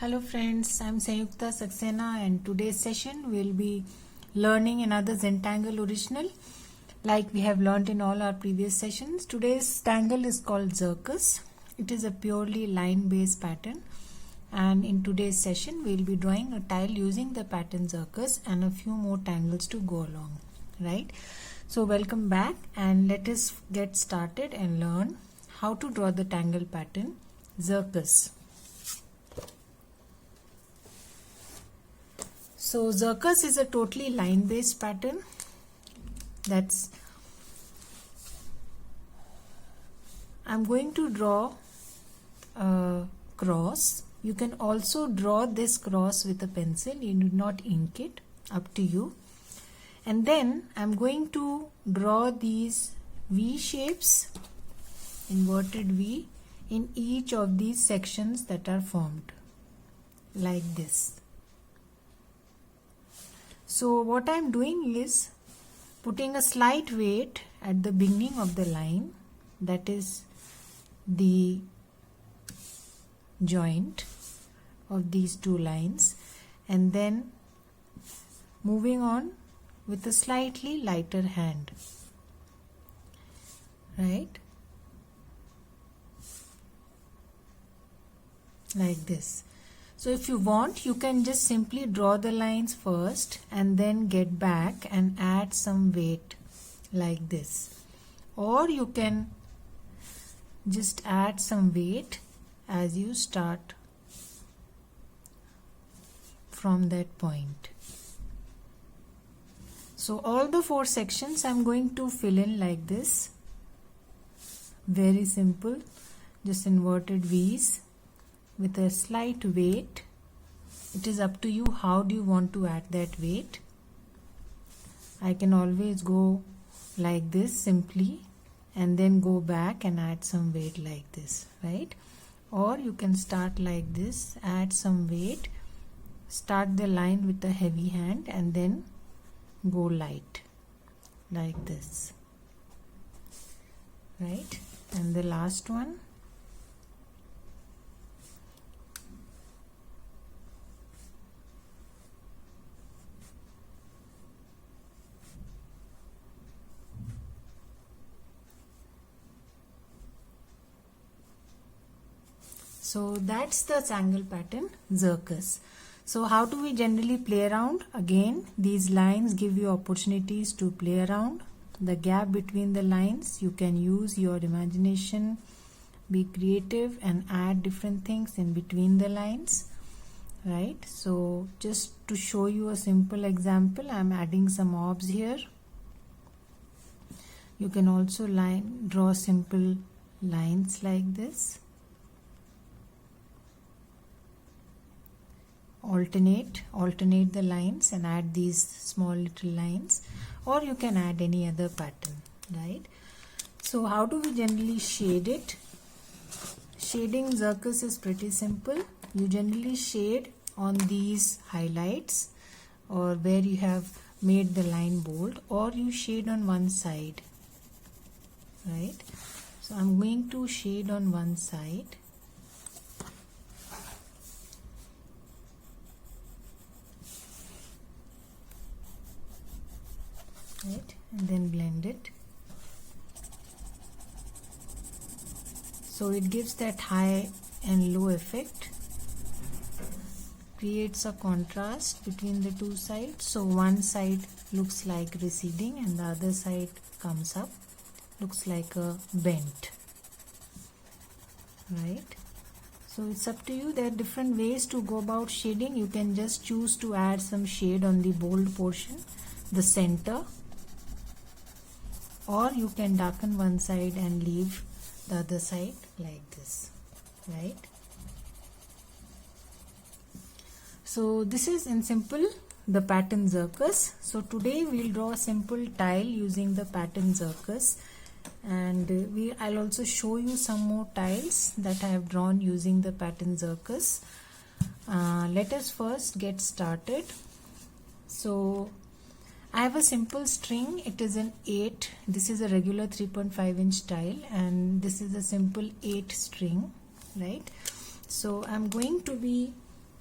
Hello friends, I'm Sanyukta Zaxena and today's session we'll be learning another Zentangle original like we have learned in all our previous sessions. Today's tangle is called Xircus. It is a purely line based pattern, and in today's session we'll be drawing a tile using the pattern Xircus and a few more tangles to go along, right? So welcome back and let us get started and learn how to draw the tangle pattern Xircus. So Xircus is a totally line based pattern. I'm going to draw a cross. You can also draw this cross with a pencil. You need not ink it, up to you. And then I'm going to draw these V shapes, inverted V, in each of these sections that are formed like this. So what I'm doing is putting a slight weight at the beginning of the line, that is the joint of these two lines, and then moving on with a slightly lighter hand, right, like this. So if you want, you can just simply draw the lines first and then get back and add some weight like this, or you can just add some weight as you start from that point. So all the four sections I'm going to fill in like this. Very simple, just inverted V's with a slight weight. It is up to you how do you want to add that weight. I can always go like this simply and then go back and add some weight like this, right? Or you can start like this, add some weight, start the line with a heavy hand and then go light like this, right? And the last one, so that's the tangle pattern Xircus. So how do we generally play around? Again, these lines give you opportunities to play around. The gap between the lines, you can use your imagination, be creative and add different things in between the lines, right? So just to show you a simple example, I'm adding some orbs here. You can also draw simple lines like this. Alternate the lines and add these small little lines, or you can add any other pattern, right? So how do we generally shade it? Shading Xircus is pretty simple. You generally shade on these highlights or where you have made the line bold, or you shade on one side, right? So I'm going to shade on one side. Right, and then blend it. So it gives that high and low effect, creates a contrast between the two sides. So one side looks like receding and the other side comes up, looks like a bent, right? So it's up to you. There are different ways to go about shading. You can just choose to add some shade on the bold portion, the center, or you can darken one side and leave the other side like this, right? So this is in simple the pattern Xircus. So today we'll draw a simple tile using the pattern Xircus, and I'll also show you some more tiles that I have drawn using the pattern Xircus. Let us first get started. So I have a simple string. It is an 8. This is a regular 3.5 inch tile and this is a simple 8 string, right? So I'm going to be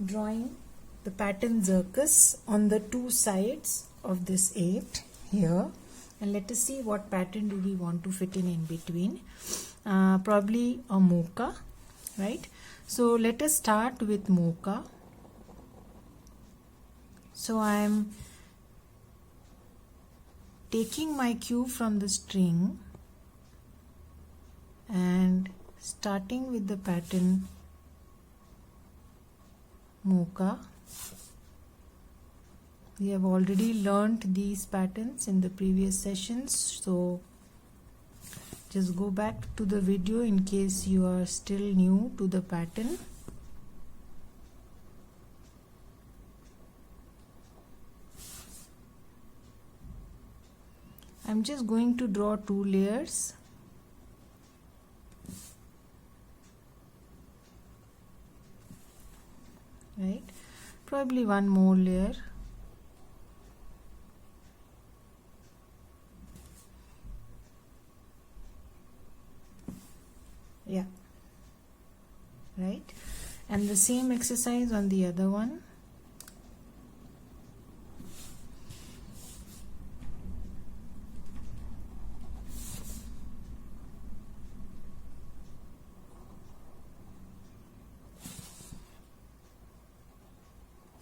drawing the pattern Xircus on the two sides of this 8 here, and let us see what pattern do we want to fit in between. Probably a Mocha, right? So let us start with Mocha. So I am taking my cue from the string and starting with the pattern Mocha. We have already learnt these patterns in the previous sessions, so just go back to the video in case you are still new to the pattern. I'm just going to draw 2 layers. Right, probably one more layer. Yeah, right, and the same exercise on the other one.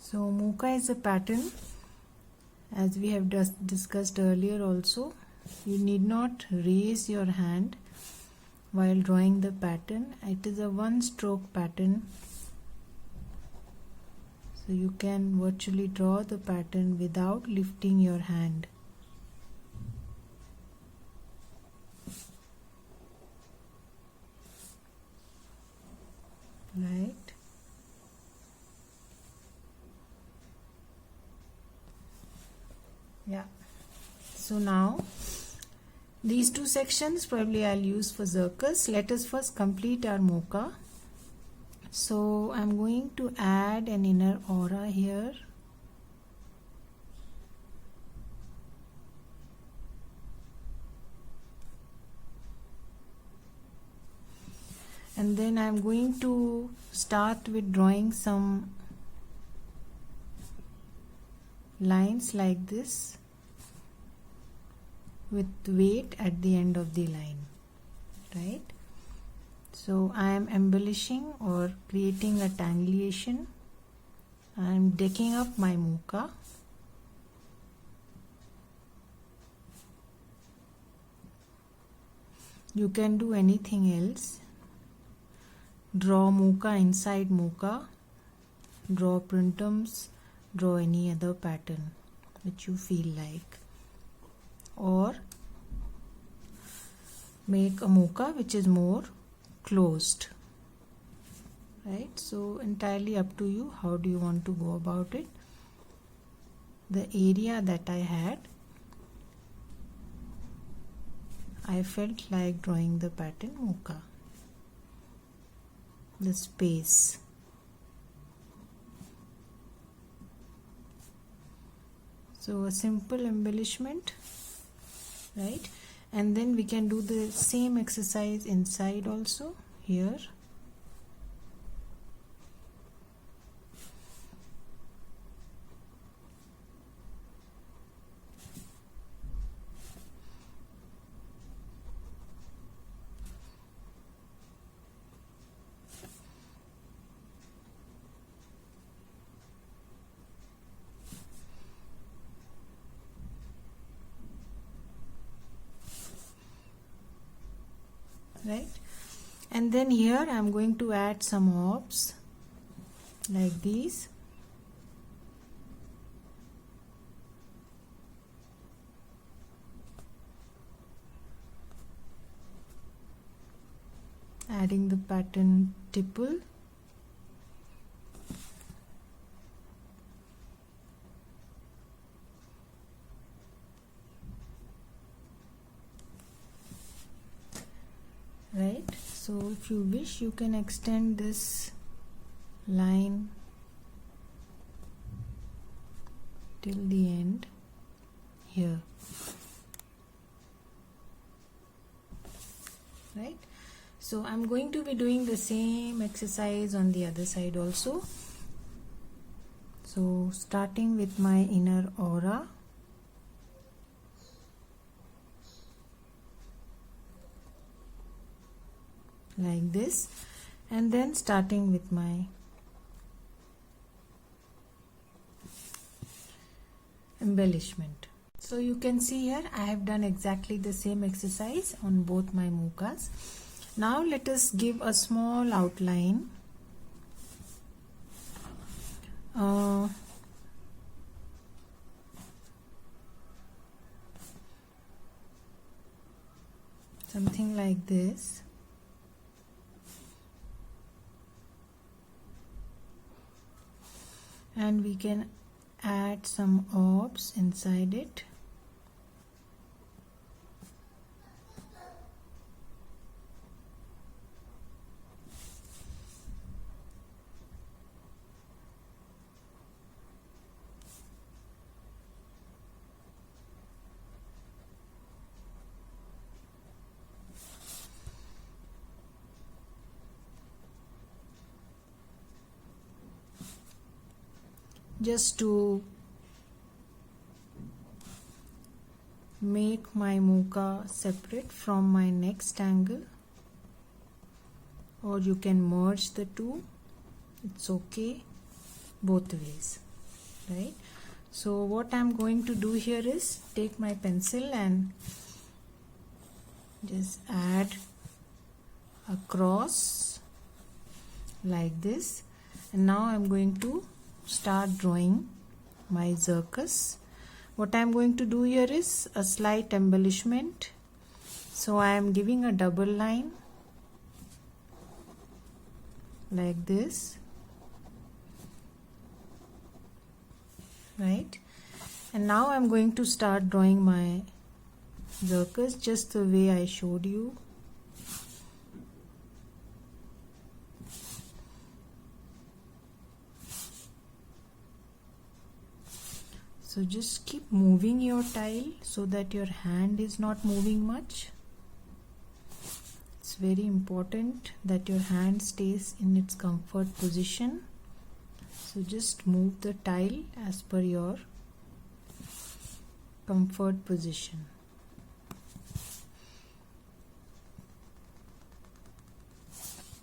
So Mocha is a pattern, as we have just discussed earlier also. You need not raise your hand while drawing the pattern. It is a one stroke pattern, so you can virtually draw the pattern without lifting your hand. Right. Yeah, so now these 2 sections probably I'll use for Xircus. Let us first complete our Mocha. So I'm going to add an inner aura here. And then I'm going to start with drawing some lines like this with weight at the end of the line, right? So I am embellishing or creating a tangulation. I am decking up my Mocha. You can do anything else. Draw Mocha inside Mocha, draw printums, draw any other pattern which you feel like, or make a Mocha which is more closed, right? So entirely up to you, how do you want to go about it. The area that I had, I felt like drawing the pattern Mocha. The space. So a simple embellishment, right? And then we can do the same exercise inside also here. Right, and then here I am going to add some orbs like these. Adding the pattern tipple. Right, so if you wish, you can extend this line till the end here, right? So I'm going to be doing the same exercise on the other side also. So starting with my inner aura, like this, and then starting with my embellishment. So you can see here I have done exactly the same exercise on both my mochas. Now let us give a small outline. Something like this. And we can add some orbs inside it. Just to make my mocha separate from my next angle, or you can merge the two, it's okay both ways, right? So what I'm going to do here is take my pencil and just add a cross like this, and now I'm going to start drawing my Xircus. What I am going to do here is a slight embellishment. So I am giving a double line like this, right? And now I am going to start drawing my Xircus just the way I showed you. So just keep moving your tile so that your hand is not moving much. It's very important that your hand stays in its comfort position. So just move the tile as per your comfort position.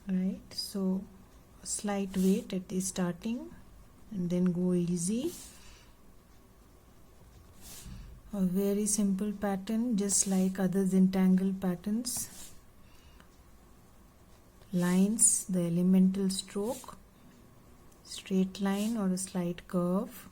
Right, so a slight weight at the starting and then go easy. A very simple pattern, just like other Zentangle patterns. Lines, the elemental stroke, straight line or a slight curve.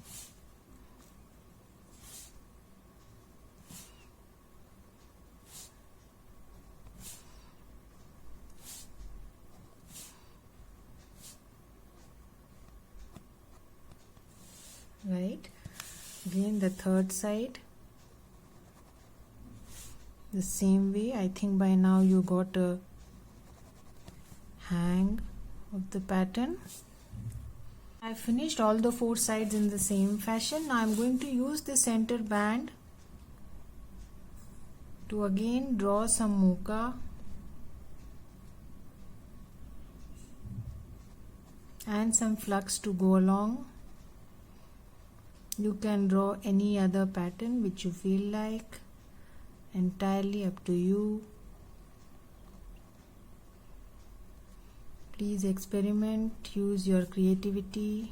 Right, again the third side. The same way. I think by now you got a hang of the pattern. I finished all the four sides in the same fashion. Now I am going to use the center band to again draw some mocha and some flux to go along. You can draw any other pattern which you feel like. Entirely up to you. Please experiment, use your creativity.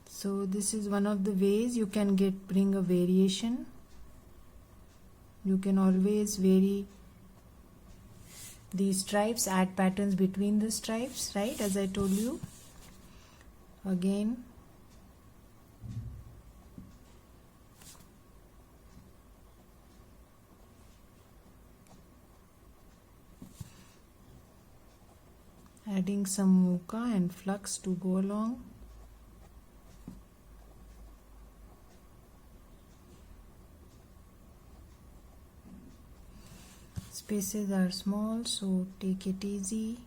So this is one of the ways you can bring a variation. You can always vary these stripes, add patterns between the stripes, right, as I told you. Again adding some mocha and flux to go along. Spaces are small, so take it easy.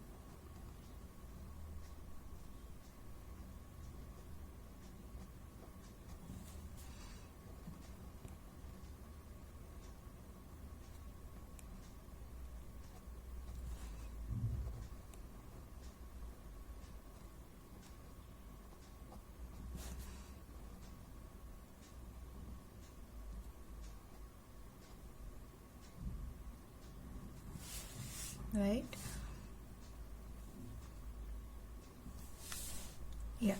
right? Yeah.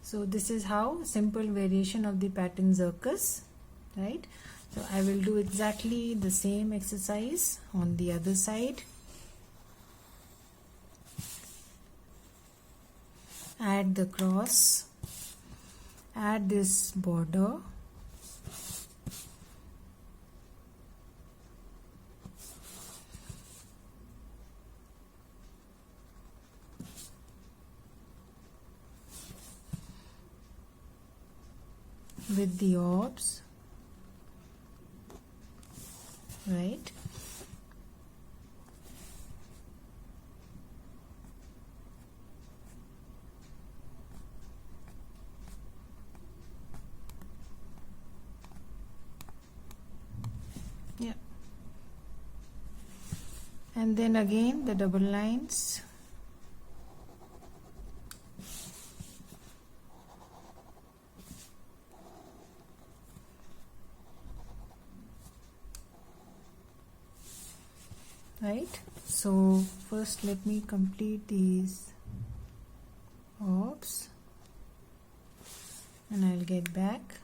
So this is how simple variation of the pattern Xircus, right? So I will do exactly the same exercise on the other side. Add the cross, add this border, with the orbs, right? Yeah. And then again the double lines. Right, so first let me complete these orbs and I'll get back.